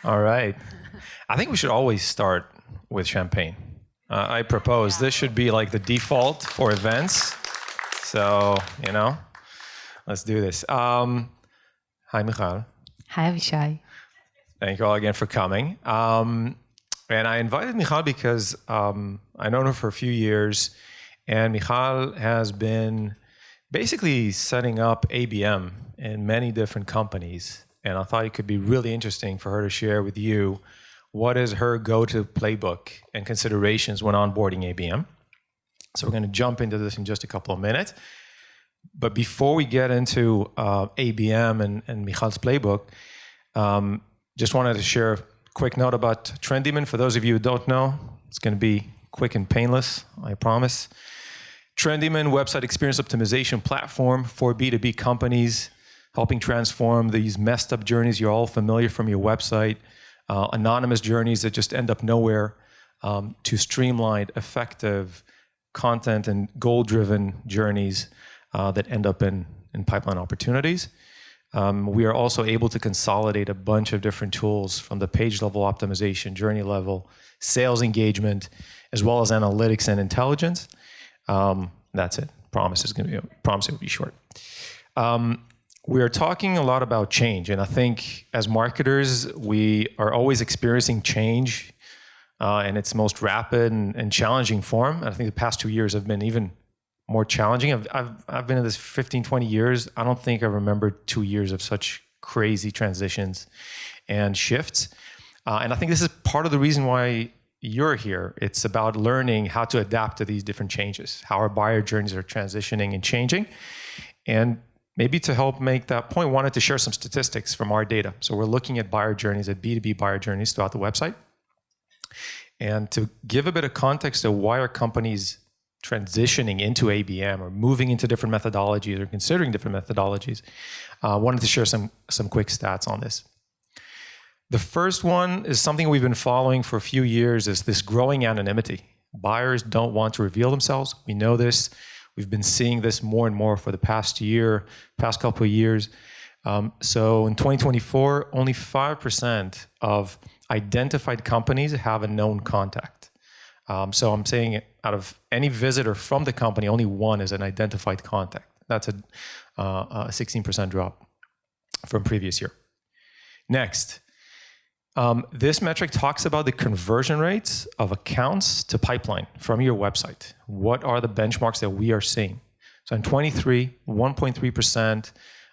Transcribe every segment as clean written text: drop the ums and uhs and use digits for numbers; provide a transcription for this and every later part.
All right. I think we should always start with champagne. I propose this should be like the default for events. So, let's do this. Hi, Michal. Hi, Avishai. Thank you all again for coming. And I invited Michal because I known her for a few years, and Michal has been basically setting up ABM in many different companies. And I thought it could be really interesting for her to share with you what is her go-to playbook and considerations when onboarding ABM. So we're going to jump into this in just a couple of minutes. But before we get into ABM and Michal's playbook, just wanted to share a quick note about Trendyman. For those of you who don't know, it's going to be quick and painless, I promise. Trendyman, website experience optimization platform for B2B companies, helping transform these messed up journeys you're all familiar from your website, anonymous journeys that just end up nowhere, to streamlined, effective content and goal-driven journeys that end up in pipeline opportunities. We are also able to consolidate a bunch of different tools from the page level optimization, journey level, sales engagement, as well as analytics and intelligence. That's it. Promise it will be short. We are talking a lot about change, and I think as marketers, we are always experiencing change in its most rapid and challenging form. And I think the past 2 years have been even more challenging. I've been in this 15, 20 years. I don't think I remember 2 years of such crazy transitions and shifts. And I think this is part of the reason why you're here. It's about learning how to adapt to these different changes, how our buyer journeys are transitioning and changing. And maybe to help make that point, wanted to share some statistics from our data. So we're looking at buyer journeys, at B2B buyer journeys throughout the website. And to give a bit of context of why are companies transitioning into ABM or moving into different methodologies or considering different methodologies, I wanted to share some quick stats on this. The first one is something we've been following for a few years, is this growing anonymity. Buyers don't want to reveal themselves. We know this. We've been seeing this more and more for the past couple of years. So in 2024, only 5% of identified companies have a known contact. So I'm saying out of any visitor from the company, only one is an identified contact. That's a 16% drop from previous year. Next, this metric talks about the conversion rates of accounts to pipeline from your website. What are the benchmarks that we are seeing? So in 23, 1.3%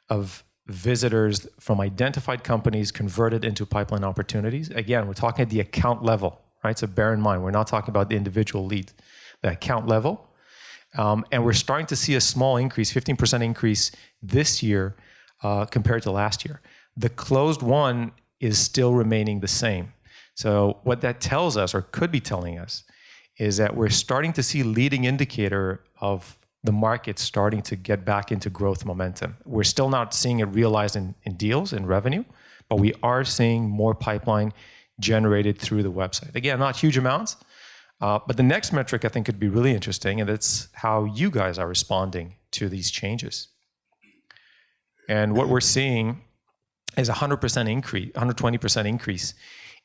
of visitors from identified companies converted into pipeline opportunities. Again, we're talking at the account level, right? So bear in mind, we're not talking about the individual lead, the account level. And we're starting to see a small increase, 15% increase this year compared to last year. The closed one is still remaining the same. So what that tells us, or could be telling us, is that we're starting to see leading indicator of the market starting to get back into growth momentum. We're still not seeing it realized in deals, in revenue, but we are seeing more pipeline generated through the website. Again, not huge amounts, but the next metric I think could be really interesting, and it's how you guys are responding to these changes. And what we're seeing is 100% increase, 120% increase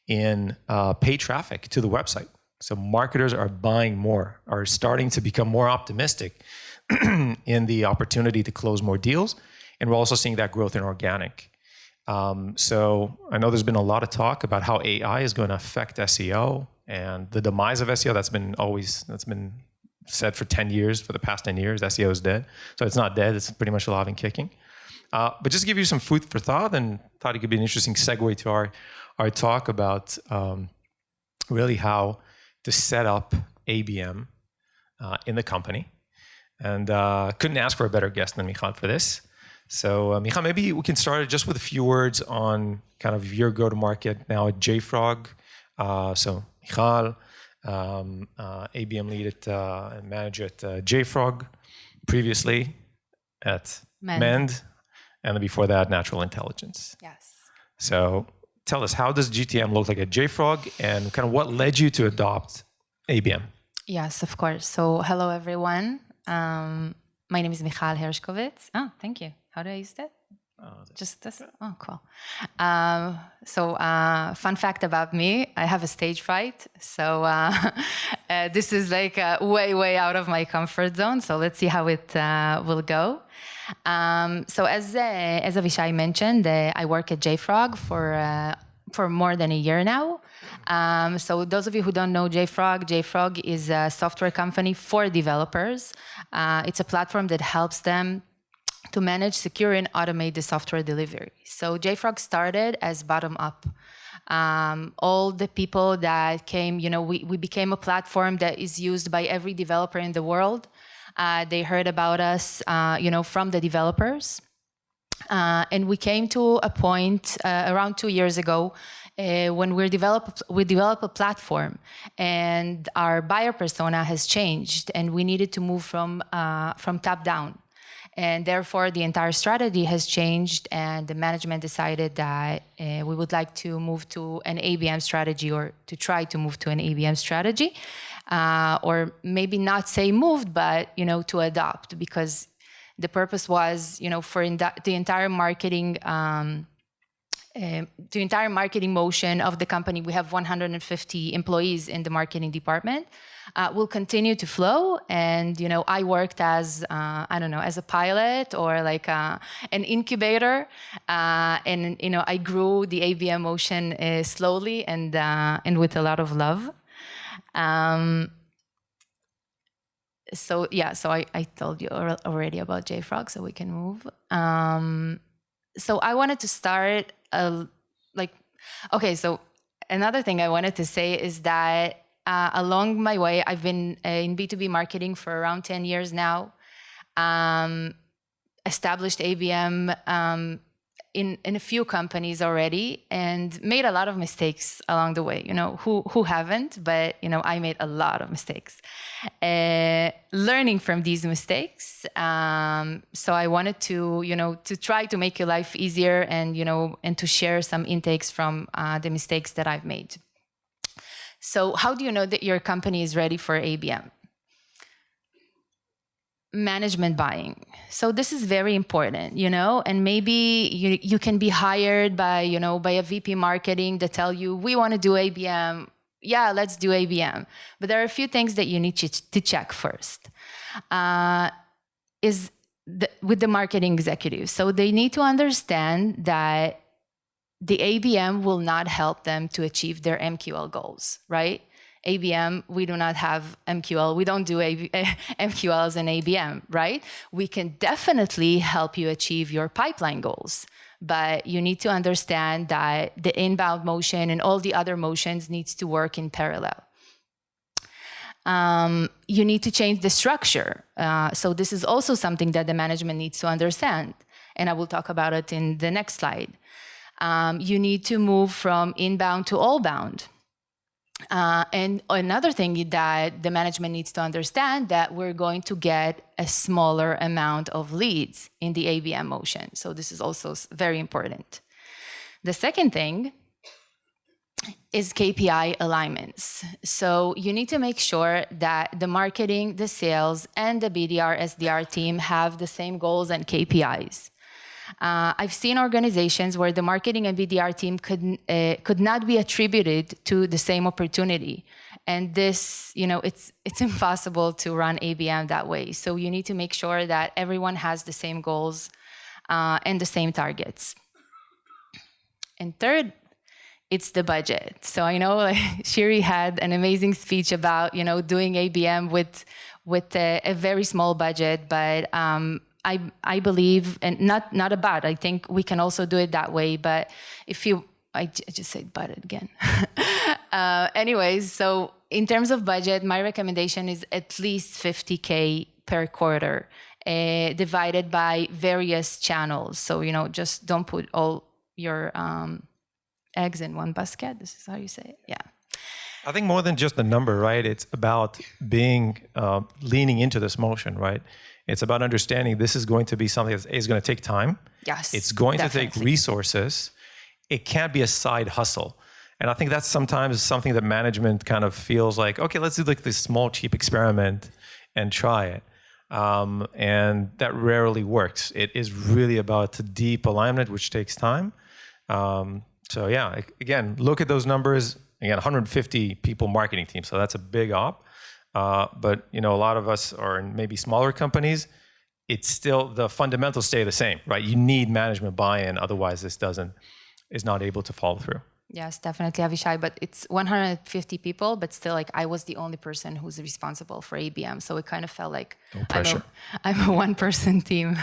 in paid traffic to the website. So marketers are buying more, are starting to become more optimistic in the opportunity to close more deals. And we're also seeing that growth in organic. So I know there's been a lot of talk about how AI is going to affect SEO and the demise of SEO. That's been said for 10 years, for the past 10 years, SEO is dead. So it's not dead, it's pretty much alive and kicking. But just to give you some food for thought, and thought it could be an interesting segue to our talk about really how to set up ABM in the company. And couldn't ask for a better guest than Michal for this. So Michal, maybe we can start just with a few words on kind of your go-to-market now at JFrog. So Michal, ABM lead and manager at JFrog, previously at Mend. And then before that, Natural Intelligence. Yes. So tell us, how does GTM look like at JFrog, and kind of what led you to adopt ABM? Yes, of course. So hello, everyone. My name is Michal Hershkovitz. Oh, thank you. How do I use that? Just this? Oh, cool. Fun fact about me, I have a stage fright. So this is like way out of my comfort zone. So let's see how it will go. So as Avishai mentioned, I work at JFrog for more than a year now. So those of you who don't know JFrog is a software company for developers. It's a platform that helps them to manage, secure, and automate the software delivery. So JFrog started as bottom up. All the people that came, we became a platform that is used by every developer in the world. They heard about us, from the developers. And we came to a point around 2 years ago when we develop a platform, and our buyer persona has changed, and we needed to move from top down. And therefore, the entire strategy has changed, and the management decided that we would like to move to an ABM strategy, or to try to move to an ABM strategy, or maybe not say moved, but to adopt, because the purpose was, for the entire marketing. The entire marketing motion of the company, we have 150 employees in the marketing department, will continue to flow. And, I worked as, as a pilot or like an incubator. And, I grew the ABM motion slowly and with a lot of love. So I told you already about JFrog, so we can move. So I wanted to start, so another thing I wanted to say is that along my way, I've been in B2B marketing for around 10 years now, established ABM in a few companies already, and made a lot of mistakes along the way. Who haven't, but I made a lot of mistakes. Learning from these mistakes, so I wanted to to try to make your life easier, and and to share some intakes from the mistakes that I've made. So how do you know that your company is ready for ABM? Management buying. So this is very important, and maybe you can be hired by a VP marketing that tell you, we want to do ABM. Yeah, let's do ABM. But there are a few things that you need to check first. With the marketing executives. So they need to understand that the ABM will not help them to achieve their MQL goals, right? ABM, we do not have MQL. We don't do MQLs and ABM, right? We can definitely help you achieve your pipeline goals, but you need to understand that the inbound motion and all the other motions needs to work in parallel. You need to change the structure. So this is also something that the management needs to understand, and I will talk about it in the next slide. You need to move from inbound to all-bound. And another thing that the management needs to understand, that we're going to get a smaller amount of leads in the ABM motion. So this is also very important. The second thing is KPI alignments. So you need to make sure that the marketing, the sales, and the BDR, SDR team have the same goals and KPIs. I've seen organizations where the marketing and BDR team could not be attributed to the same opportunity, and this, it's impossible to run ABM that way. So you need to make sure that everyone has the same goals and the same targets. And third, it's the budget. So I know Shiri had an amazing speech about doing ABM with a very small budget, but I believe, and not a bad, I think we can also do it that way, but I just said but again. Anyways, so in terms of budget, my recommendation is at least $50K per quarter, divided by various channels. So, just don't put all your eggs in one basket. This is how you say it, yeah. I think more than just the number, right? It's about leaning into this motion, right? It's about understanding this is going to be something that is going to take time. Yes, it's going definitely. to take resources. It can't be a side hustle. And I think that's sometimes something that management kind of feels like, okay, let's do like this small, cheap experiment and try it. And that rarely works. It is really about the deep alignment, which takes time. So yeah, again, look at those numbers. Again, 150 people marketing team. So that's a big op. But a lot of us are in maybe smaller companies. It's still, the fundamentals stay the same, right? You need management buy-in. Otherwise this is not able to follow through. Yes, definitely, Avishai. But it's 150 people, but still, like, I was the only person who's responsible for ABM. So it kind of felt like no pressure. I'm a one-person team.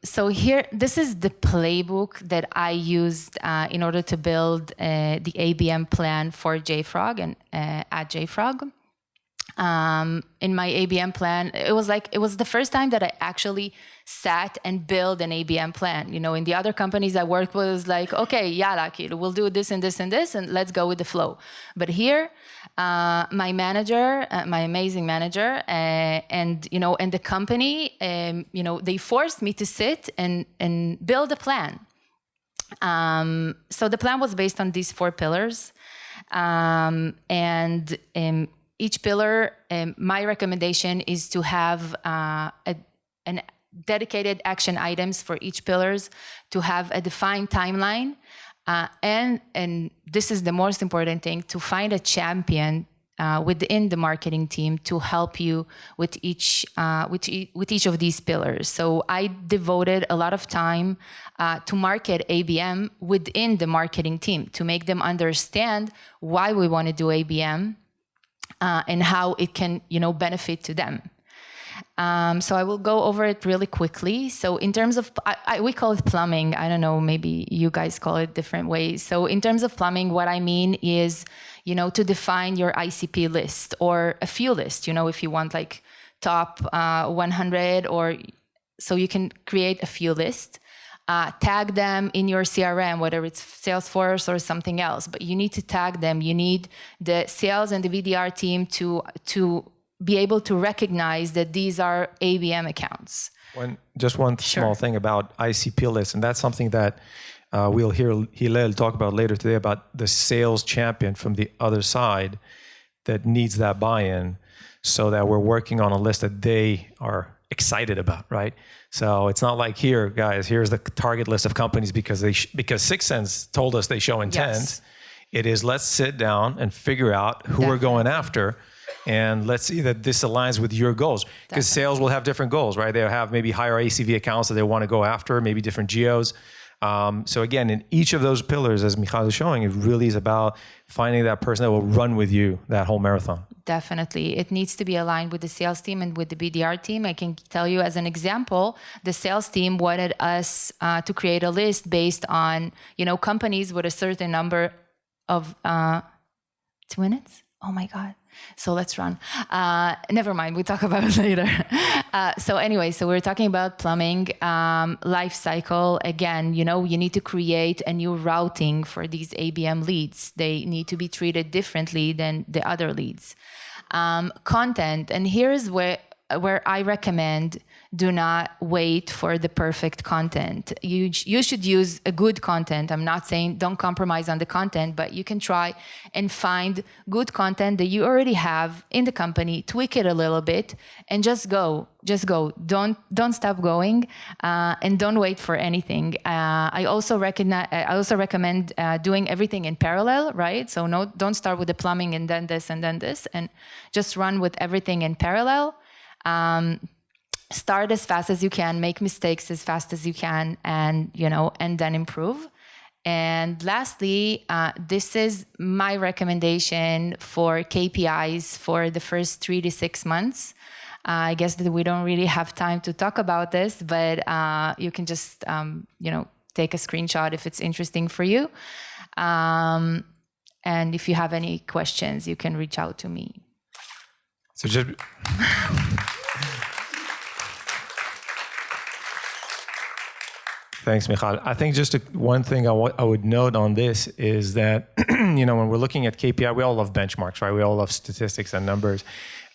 So here, this is the playbook that I used in order to build the ABM plan for JFrog and at JFrog. In my ABM plan, it was the first time that I actually sat and built an ABM plan. In the other companies I worked with, it was like, okay, yalla, we'll do this and this and this, and let's go with the flow. But here, my manager, my amazing manager, and the company, they forced me to sit and build a plan. So the plan was based on these 4 pillars, and each pillar, my recommendation is to have an dedicated action items for each pillars, to have a defined timeline, and this is the most important thing, to find a champion within the marketing team to help you with each of these pillars. So I devoted a lot of time to market ABM within the marketing team, to make them understand why we want to do ABM. And how it can, benefit to them. So I will go over it really quickly. So in terms of, we call it plumbing. I don't know, maybe you guys call it different ways. So in terms of plumbing, what I mean is, to define your ICP list or a few list, if you want like top 100, or so you can create a few lists. Tag them in your CRM, whether it's Salesforce or something else, but you need to tag them. You need the sales and the VDR team to be able to recognize that these are ABM accounts. Just one small thing about ICP lists, and that's something that we'll hear Hillel talk about later today, about the sales champion from the other side that needs that buy-in, so that we're working on a list that they are excited about, right? So it's not like, here, guys, here's the target list of companies because Sixth Sense told us they show intent. Yes. It is, let's sit down and figure out who we're going after, and let's see that this aligns with your goals. Because sales will have different goals, right? They'll have maybe higher ACV accounts that they want to go after, maybe different geos. So again, in each of those pillars, as Michal is showing, it really is about finding that person that will run with you that whole marathon. Definitely. It needs to be aligned with the sales team and with the BDR team. I can tell you as an example, the sales team wanted us to create a list based on, companies with a certain number of 2 minutes. Oh my God. So let's run. Never mind. We'll talk about it later. So anyway, so we're talking about plumbing, life cycle. Again, you need to create a new routing for these ABM leads. They need to be treated differently than the other leads. Content. And here's where I recommend, do not wait for the perfect content. You should use a good content. I'm not saying don't compromise on the content, but you can try and find good content that you already have in the company, tweak it a little bit, and just go. Don't stop going, and don't wait for anything. I also recommend doing everything in parallel, right? So don't start with the plumbing and then this, and just run with everything in parallel. Start as fast as you can, make mistakes as fast as you can, and then improve. And lastly, this is my recommendation for KPIs for the first 3 to 6 months. I guess that we don't really have time to talk about this, but you can just, take a screenshot if it's interesting for you. And if you have any questions, you can reach out to me. So just... Thanks, Michal. I think just one thing I would note on this is that, when we're looking at KPI, we all love benchmarks, right? We all love statistics and numbers.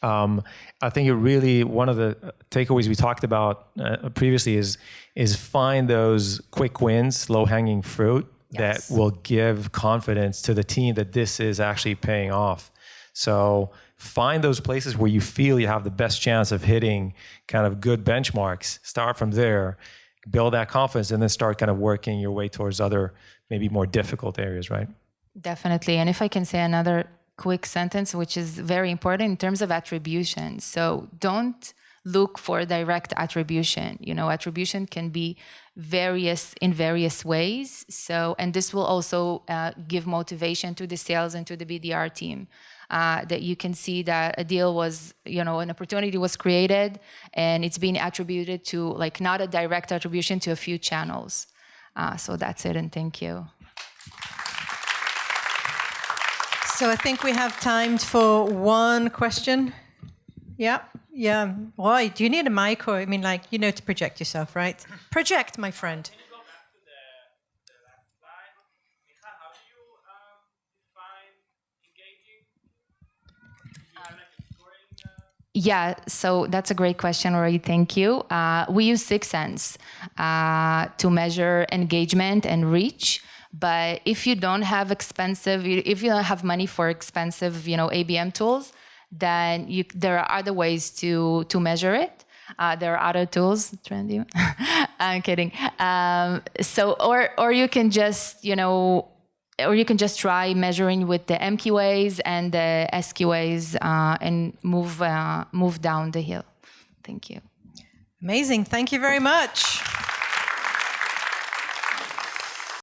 I think one of the takeaways we talked about previously is find those quick wins, low-hanging fruit, that will give confidence to the team that this is actually paying off. So find those places where you feel you have the best chance of hitting kind of good benchmarks, start from there, build that confidence, and then start kind of working your way towards other maybe more difficult areas, right? Definitely. And if I can say another quick sentence, which is very important in terms of attribution. So don't look for direct attribution. Attribution can be in various ways. So, and this will also give motivation to the sales and to the BDR team. That you can see that a deal was, an opportunity was created and it's being attributed to, like, not a direct attribution to a few channels. So that's it, and thank you. So I think we have time for one question. Yeah. Why? Do you need a mic, or, to project yourself, right? Project, my friend. Can you go back to the last slide? Michal, how do you define engaging? Yeah, so that's a great question, Rory. Thank you. We use 6sense to measure engagement and reach. But if you don't have money for expensive, ABM tools, then there are other ways to measure it. There are other tools. Trendy. I'm kidding. Or you can just, try measuring with the MQAs and the SQAs and move down the hill. Thank you. Amazing. Thank you very much.